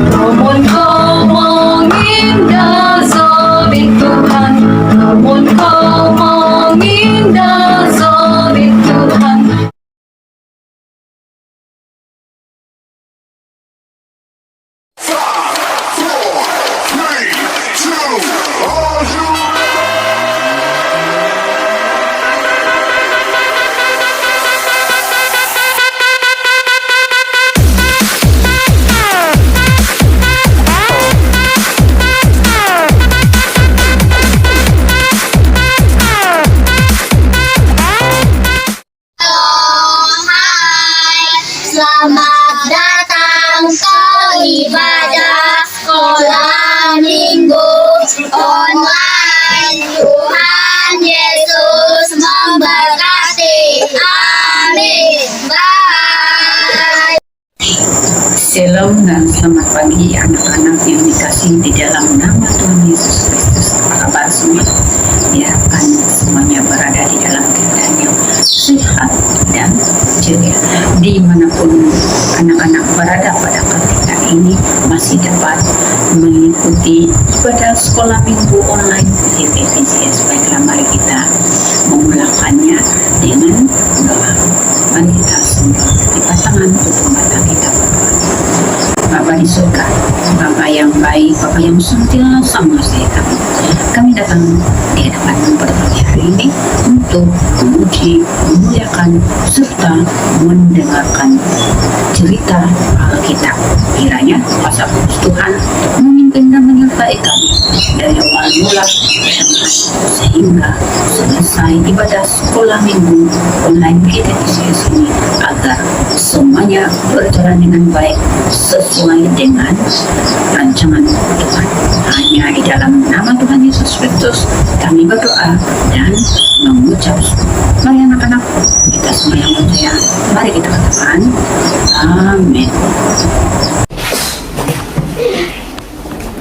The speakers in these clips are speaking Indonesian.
Namun kau mengindah sabit Tuhan, namun kau mengindah sabit Tuhan. Selamat datang ke ibadah sekolah minggu online. Tuhan Yesus memberkati. Amin. Bye. Shalom dan selamat pagi anak-anak yang dikasihi di dalam nama Tuhan Yesus Kristus. Apa kabar semua? Diharapkan semuanya berada di dalam keadaan yang sehat dan ceria. Dimanapun anak-anak berada pada ketika ini masih dapat mengikuti ibadah sekolah minggu online di PPCS. Baiklah, mari kita memulakannya dengan doa. Mari kita semua lipat tangan tutup mata kita berdoa. Bapa di surga, Bapa yang baik, Bapa yang senantiasa mengasihi kami datang di hadapan pada pagi hari ini untuk memuji, memuliakan, serta mendengarkan cerita Alkitab. Kiranya kuasa kudus Tuhan memimpin dan menyertai kami dari awal mula sehingga selesai ibadah sekolah minggu online kita di sini, agar semuanya berjalan dengan baik sesuai dengan rancangan Tuhan. Hanya di dalam nama Tuhan Yesus Kristus kami berdoa dan mengucap syukur. Mari anak-anak, kita semua yang percaya, mari kita katakan amin.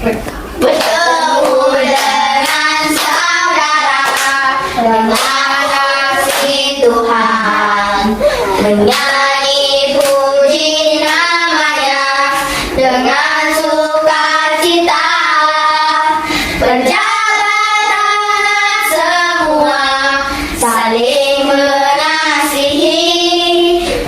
Bertemu dengan saudara dengan kasih Tuhan, menyanyi puji namanya dengan sukacita, berjabat tangan semua, saling mengasihi.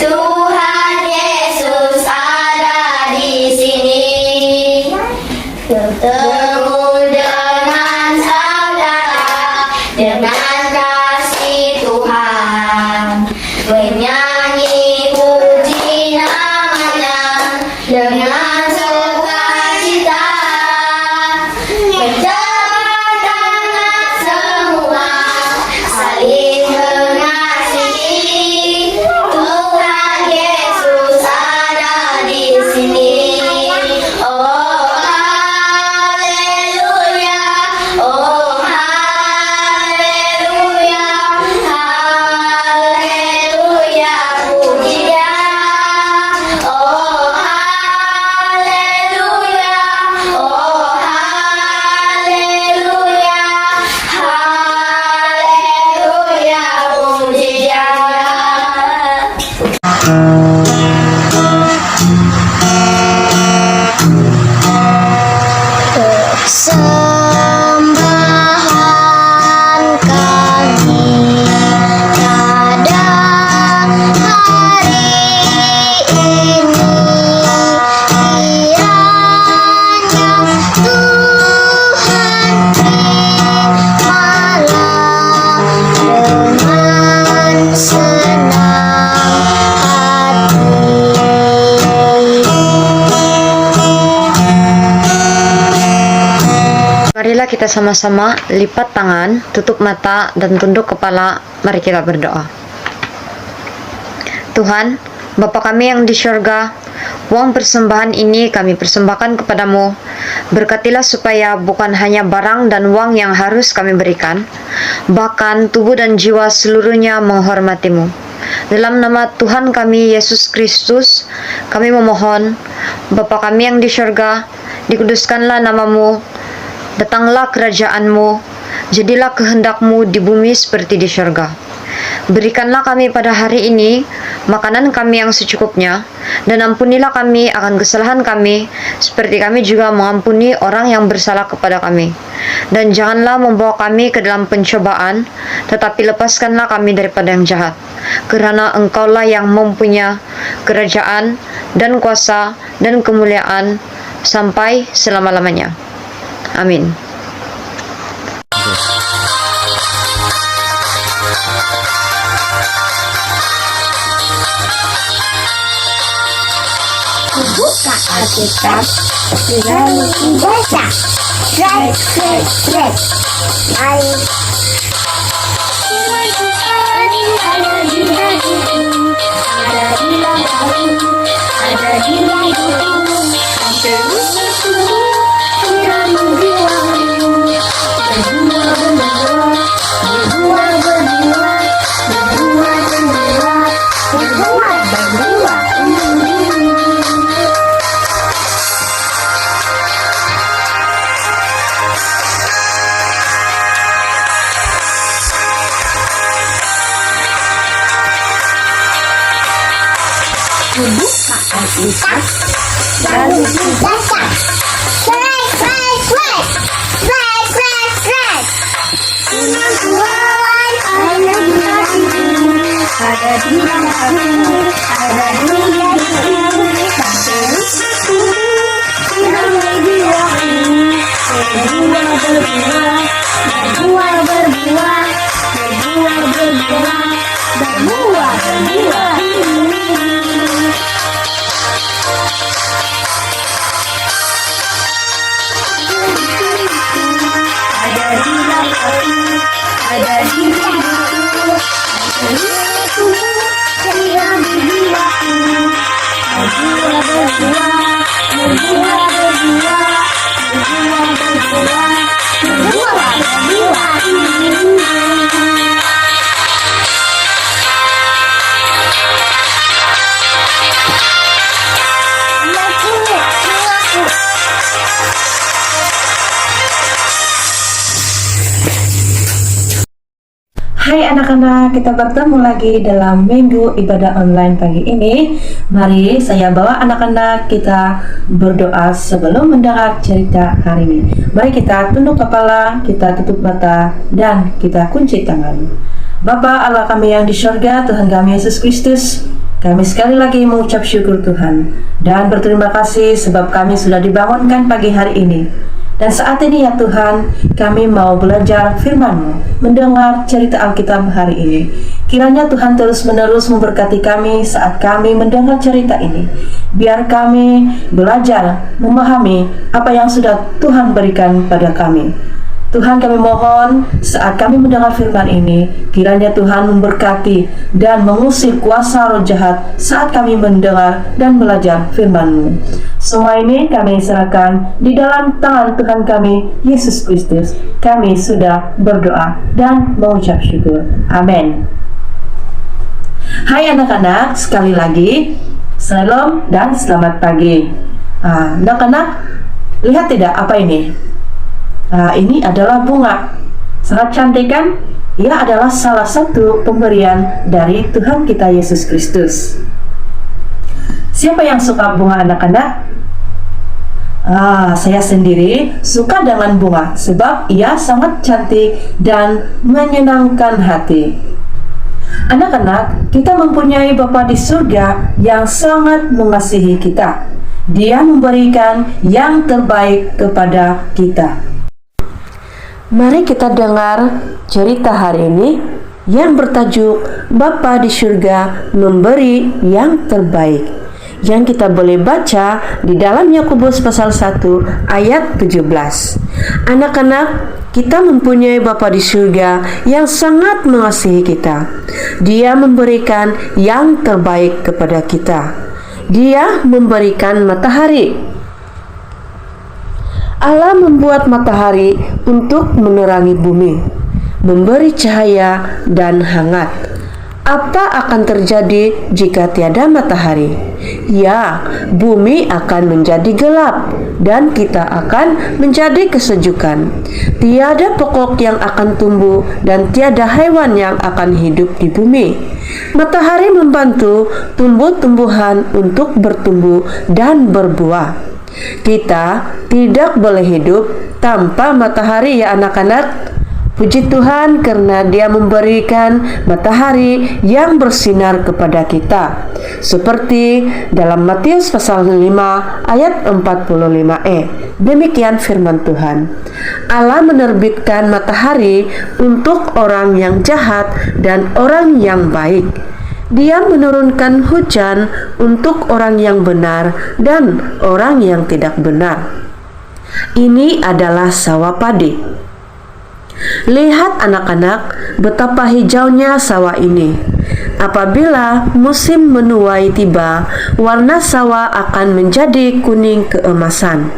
Tuhan Yesus ada di sini. Bertemu dengan saudara dengan kasih Tuhan, menyanyi puji namanya dengan sukacita, berjabat tangan semua, saling mengasihi. Tuhan Yesus ada di sini. Oh haleluya, oh haleluya, haleluya, puji Dia. Oh haleluya, oh haleluya, haleluya, puji Dia. Sembahan kami pada hari ini, kiranya Tuhan terimalah dengan senang hati. Marilah kita sama-sama lipat tangan, tutup mata, dan tunduk kepala. Mari kita berdoa. Tuhan, Bapa kami yang di syurga, uang persembahan ini kami persembahkan kepadamu. Berkatilah supaya bukan hanya barang dan uang yang harus kami berikan, bahkan tubuh dan jiwa seluruhnya menghormatimu. Dalam nama Tuhan kami Yesus Kristus, kami memohon, Bapa kami yang di syurga, dikuduskanlah namamu, datanglah kerajaanmu, jadilah kehendakmu di bumi seperti di syurga. Berikanlah kami pada hari ini makanan kami yang secukupnya, Dan ampunilah kami akan kesalahan kami, seperti kami juga mengampuni orang yang bersalah kepada kami. Dan janganlah membawa kami ke dalam pencobaan, tetapi lepaskanlah kami daripada yang jahat. Kerana Engkaulah yang mempunyai kerajaan dan kuasa dan kemuliaan sampai selama-lamanya. Amin. Buka Alkitab lalu baca. Fresh. Ayo. Firman Tuhan ada di hatiku, ada di langkahku, ada di hidupku. Terus bertumbuh, firman jiwamu. Berbuah. Buka Alkitab lalu baca. Fresh. Firman Tuhan ada di hatiku, ada di langkahku, ada di hidupku. Terus bertumbuh, firman jiwaku. Berbuah. Ada di langkahku, ada di hidupku. Terus bertumbuh, firman jiwaku. Hai anak-anak, kita bertemu lagi dalam minggu ibadah online pagi ini. Mari saya bawa anak-anak kita berdoa sebelum mendengar cerita hari ini. Mari kita tunduk kepala, kita tutup mata, dan kita kunci tangan. Bapa Allah kami yang di surga, Tuhan kami Yesus Kristus, kami sekali lagi mengucap syukur Tuhan dan berterima kasih sebab kami sudah dibangunkan pagi hari ini. Dan saat ini ya Tuhan, kami mau belajar firman-Mu, mendengar cerita Alkitab hari ini. Kiranya Tuhan terus-menerus memberkati kami saat kami mendengar cerita ini. Biar kami belajar memahami apa yang sudah Tuhan berikan pada kami. Tuhan, kami mohon saat kami mendengar firman ini, kiranya Tuhan memberkati dan mengusir kuasa roh jahat saat kami mendengar dan belajar firman-Mu. Semua ini kami serahkan di dalam tangan Tuhan kami, Yesus Kristus. Kami sudah berdoa dan mengucap syukur. Amin. Hai anak-anak, sekali lagi, Shalom dan selamat pagi. Anak-anak, lihat tidak apa ini? Ini adalah bunga. Sangat cantik kan? Ia adalah salah satu pemberian dari Tuhan kita Yesus Kristus. Siapa yang suka bunga anak-anak? Saya sendiri suka dengan bunga sebab ia sangat cantik dan menyenangkan hati. Anak-anak, kita mempunyai Bapa di surga yang sangat mengasihi kita. Dia memberikan yang terbaik kepada kita. Mari kita dengar cerita hari ini yang bertajuk Bapa di surga memberi yang terbaik, yang kita boleh baca di dalam Yakobus pasal 1 ayat 17. Anak-anak, kita mempunyai Bapa di surga yang sangat mengasihi kita. Dia memberikan yang terbaik kepada kita. Dia memberikan matahari. Allah membuat matahari untuk menerangi bumi, memberi cahaya dan hangat. Apa akan terjadi jika tiada matahari? Ya, bumi akan menjadi gelap dan kita akan menjadi kesejukan. Tiada pokok yang akan tumbuh dan tiada hewan yang akan hidup di bumi. Matahari membantu tumbuh-tumbuhan untuk bertumbuh dan berbuah. Kita tidak boleh hidup tanpa matahari ya anak-anak. Puji Tuhan karena Dia memberikan matahari yang bersinar kepada kita. Seperti dalam Matius pasal 5 ayat 45e. Demikian firman Tuhan. Allah menerbitkan matahari untuk orang yang jahat dan orang yang baik. Dia menurunkan hujan untuk orang yang benar dan orang yang tidak benar. Ini adalah sawah padi. Lihat anak-anak, betapa hijaunya sawah ini. Apabila musim menuai tiba, warna sawah akan menjadi kuning keemasan.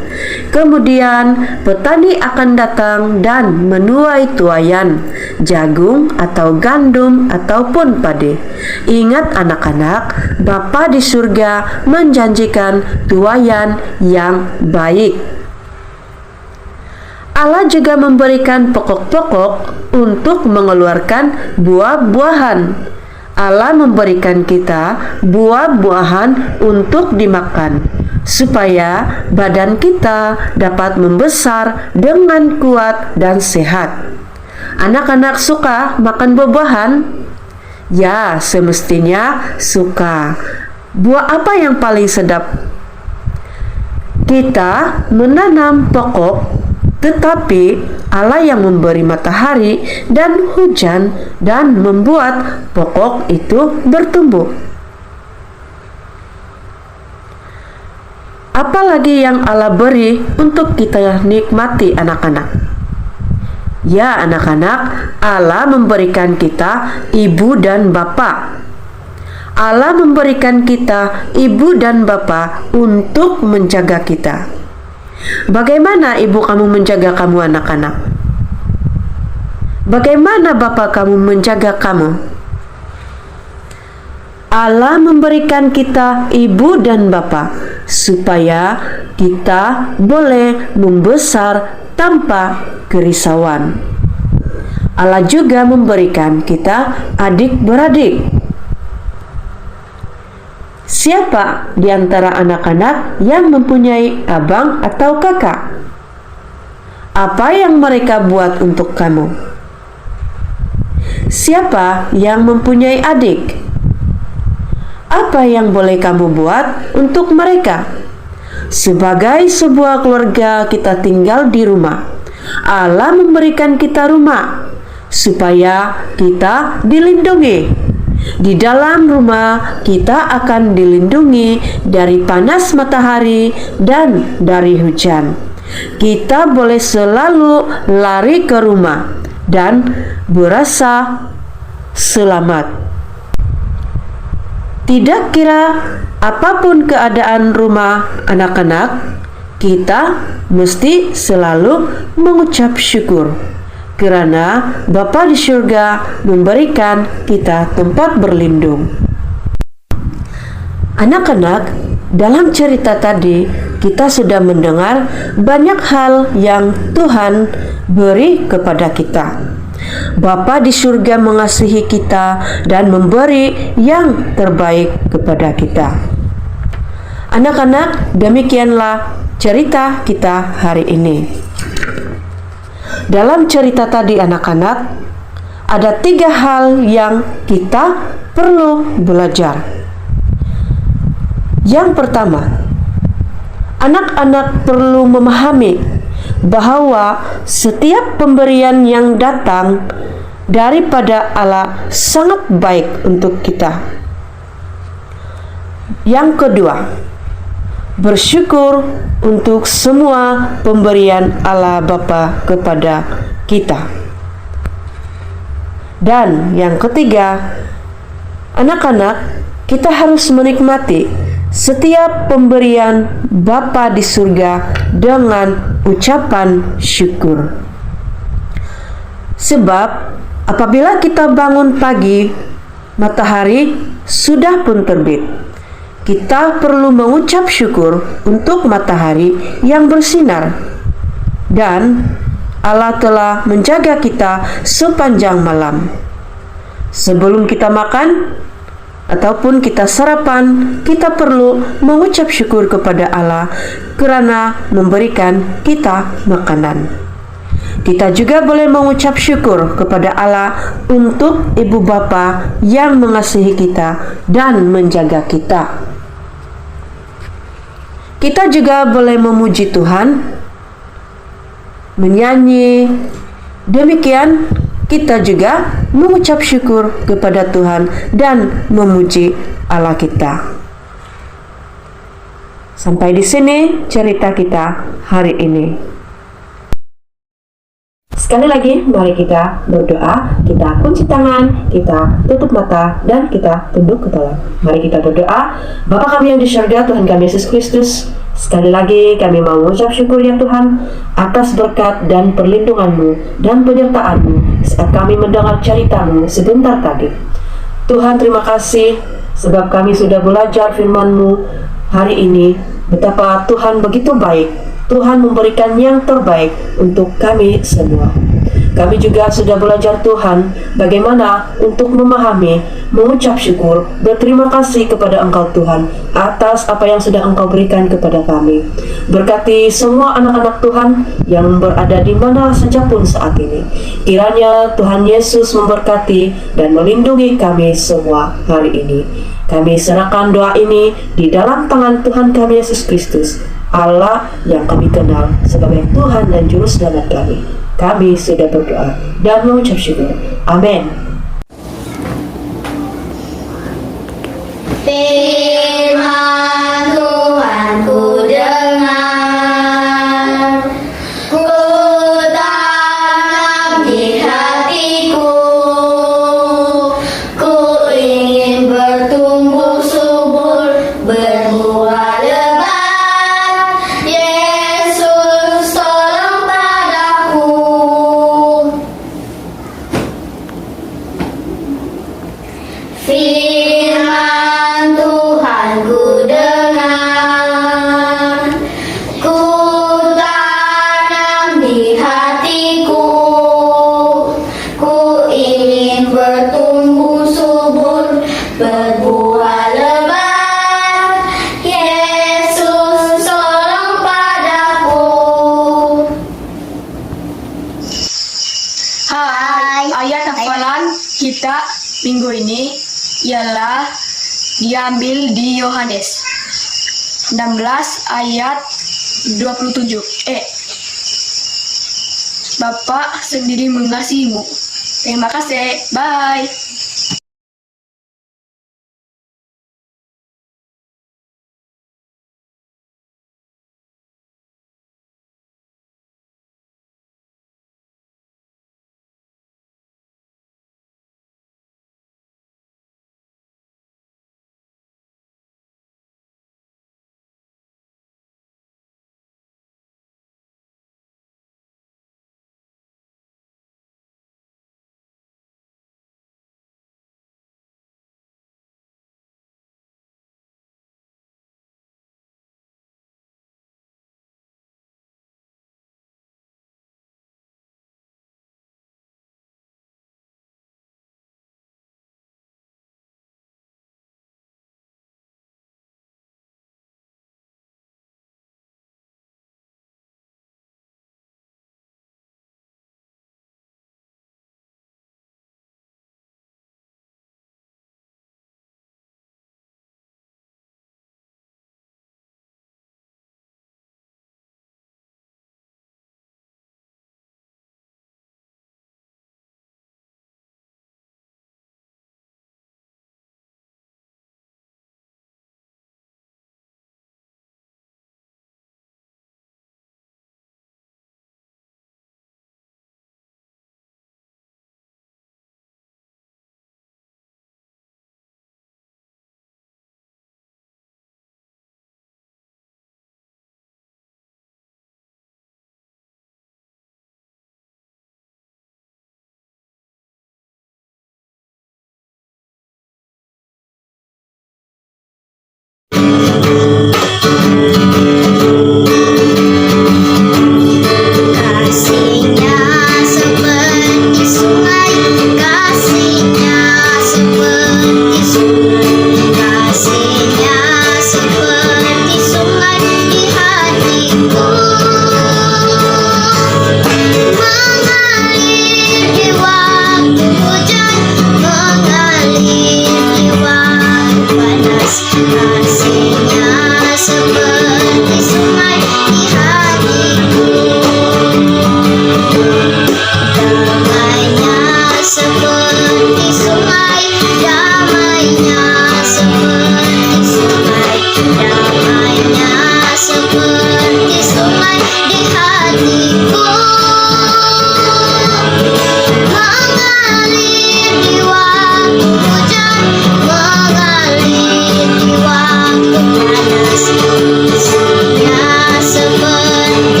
Kemudian petani akan datang dan menuai tuayan, jagung atau gandum ataupun padi. Ingat anak-anak, Bapa di surga menjanjikan tuayan yang baik. Allah juga memberikan pokok-pokok untuk mengeluarkan buah-buahan. Allah memberikan kita buah-buahan untuk dimakan, supaya badan kita dapat membesar dengan kuat dan sehat. Anak-anak suka makan buah-buahan? Ya, semestinya suka. Buah apa yang paling sedap? Kita menanam pokok, tetapi Allah yang memberi matahari dan hujan dan membuat pokok itu bertumbuh. Apalagi yang Allah beri untuk kita nikmati anak-anak? Ya anak-anak, Allah memberikan kita ibu dan bapa. Allah memberikan kita ibu dan bapa untuk menjaga kita. Bagaimana ibu kamu menjaga kamu anak-anak? Bagaimana bapak kamu menjaga kamu? Allah memberikan kita ibu dan bapak supaya kita boleh membesar tanpa kerisauan. Allah juga memberikan kita adik-beradik. Siapa di antara anak-anak yang mempunyai abang atau kakak? Apa yang mereka buat untuk kamu? Siapa yang mempunyai adik? Apa yang boleh kamu buat untuk mereka? Sebagai sebuah keluarga, kita tinggal di rumah. Allah memberikan kita rumah supaya kita dilindungi. Di dalam rumah kita akan dilindungi dari panas matahari dan dari hujan. Kita boleh selalu lari ke rumah dan berasa selamat. Tidak kira apapun keadaan rumah anak-anak, kita mesti selalu mengucap syukur. Kerana Bapa di surga memberikan kita tempat berlindung. Anak-anak, dalam cerita tadi kita sudah mendengar banyak hal yang Tuhan beri kepada kita. Bapa di surga mengasihi kita dan memberi yang terbaik kepada kita. Anak-anak, demikianlah cerita kita hari ini. Dalam cerita tadi anak-anak, ada 3 hal yang kita perlu belajar. Yang pertama, anak-anak perlu memahami bahwa setiap pemberian yang datang daripada Allah sangat baik untuk kita. Yang kedua, bersyukur untuk semua pemberian Allah Bapa kepada kita. Dan yang ketiga, anak-anak, kita harus menikmati setiap pemberian Bapa di surga dengan ucapan syukur. Sebab apabila kita bangun pagi, matahari sudah pun terbit. kita perlu mengucap syukur untuk matahari yang bersinar. Dan Allah telah menjaga kita sepanjang malam. Sebelum kita makan ataupun kita sarapan, kita perlu mengucap syukur kepada Allah kerana memberikan kita makanan. Kita juga boleh mengucap syukur kepada Allah untuk ibu bapa yang mengasihi kita dan menjaga kita. Kita juga boleh memuji Tuhan, menyanyi. Demikian kita juga mengucap syukur kepada Tuhan dan memuji Allah kita. Sampai di sini cerita kita hari ini. Sekali lagi, mari kita berdoa. Kita kunci tangan, kita tutup mata, dan kita tunduk kepala. Mari kita berdoa. Bapa kami yang di surga, Tuhan kami Yesus Kristus, sekali lagi kami mau mengucap syukur ya Tuhan atas berkat dan perlindungan-Mu dan penyertaan-Mu saat kami mendengar cerita-Mu sebentar tadi. Tuhan, terima kasih sebab kami sudah belajar firman-Mu hari ini. Betapa Tuhan begitu baik. Tuhan memberikan yang terbaik untuk kami semua. Kami juga sudah belajar Tuhan bagaimana untuk memahami, mengucap syukur, berterima kasih kepada Engkau Tuhan atas apa yang sudah Engkau berikan kepada kami. Berkati semua anak-anak Tuhan yang berada di mana saja pun saat ini. Kiranya Tuhan Yesus memberkati dan melindungi kami semua hari ini. Kami serahkan doa ini di dalam tangan Tuhan kami Yesus Kristus, Allah yang kami kenal sebagai Tuhan dan Juru Selamat kami. Kami sudah berdoa dan mengucap syukur. Amin. Firman Tuhan ku dengar, ku tanam di hatiku, ku ingin bertumbuh subur, berbuah lebat. Yesus tolong padaku. Firman Tuhan ku dengar, ku tanam di hatiku, ku ingin bertumbuh subur, berbuah lebat. Yesus tolong padaku. Hai, ayat hafalan kita minggu ini ialah diambil di Yohanes 16 ayat 27. Bapa sendiri mengasihimu. Terima kasih. Bye.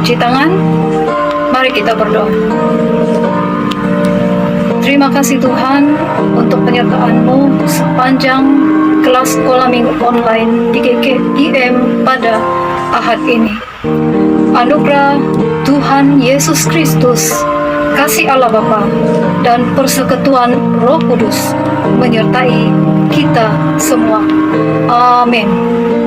kunci tangan. Mari kita berdoa. Terima kasih Tuhan untuk penyertaan-Mu sepanjang kelas sekolah minggu online di GKIM pada Ahad ini. Anugerah Tuhan Yesus Kristus, kasih Allah Bapa, dan persekutuan Roh Kudus menyertai kita semua. Amin.